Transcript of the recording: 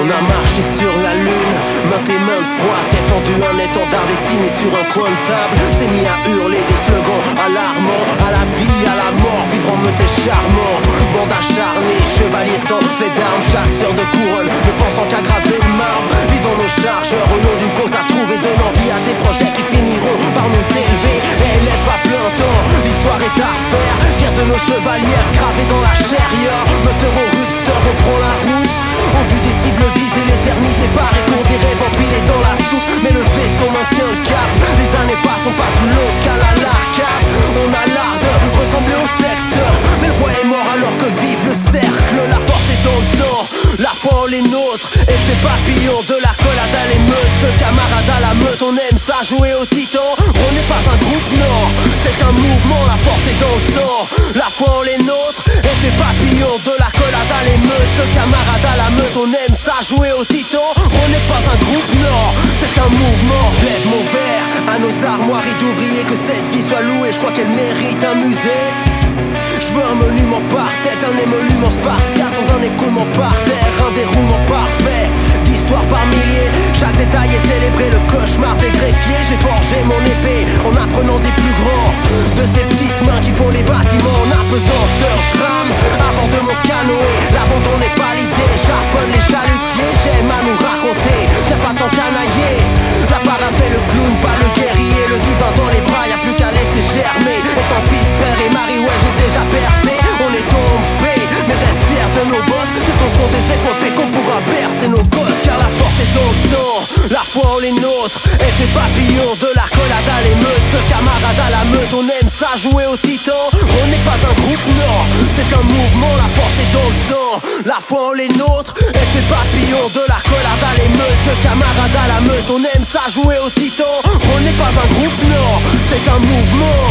On a marché sur la lune, maintes et maintes fois, défendu un étendard dessiné sur un coin de table. S'est mis à hurler des slogans alarmants, à la vie, à la mort, vivre en meute est charmant. Bande acharnée, chevalier sans fait d'armes, chasseur de couronne, ne pensant qu'à graver le marbre. Vidons nos chargeurs au nom d'une cause à trouver, donnant vie à des projets qui finiront par nous élever. Élève à plein temps, l'histoire est à refaire. Fiers de nos chevalières gravés dans la chair. Moteur au rupteur, on prend la route. On vu des cibles viser l'éternité, pareil qu'on des rêves empilés dans la soute. Mais le vaisseau maintient le cap. Les années passent, on passe du local à l'arcade. On a l'art de ressembler au secteur, mais le roi est mort alors que vive le cercle. La force est dans le sang, la foi en les nôtres. Effet papillon, de la collade à l'émeute, de camarades à la meute. On aime ça jouer au titan. On n'est pas un groupe, non, c'est un mouvement. La force est dans le sang, la foi en les nôtres. Effet papillon, de la collade à l'émeute, de camarades à la meute. On aime ça jouer au titan. On n'est pas un groupe, non, c'est un mouvement. Je lève mon verre à nos armoiries d'ouvriers, que cette vie soit louée, je crois qu'elle mérite un musée. Je veux un monument par tête, un émolument spartiate, sans un écoulement par terre, un déroulement parfait d'histoire par milliers. Chaque détail est célébré, le cauchemar des greffiers. J'ai forgé mon épée en apprenant des plus grands, de ces petites mains qui font les bâtiments en apesanteur. Je rame à bord de mon canoë, l'abandon n'est pas l'idée. J'harponne les chalutiers, j'aime à nous raconter, y'a pas tant canaillé. La para fait le clown, pas le guerrier, le divin dans les bras, y'a plus qu'à laisser germer. Étant fils, frère et mari, ouais j'ai déjà percé. On est tombé, mais reste fier de nos boss. C'est au son des épopées qu'on pourra bercer nos gosses. Car la force est dans le sang, la foi en les nôtres. Effet papillon, de la collade à l'émeute, de camarades à la meute. On aime ça jouer au titan. On n'est pas un groupe, non, c'est un mouvement. La force est dans le sang, la foi en les nôtres. Effet papillon, de la collade à l'émeute, de camarades à la meute. On aime ça jouer au titan. On n'est pas un groupe, non, c'est un mouvement.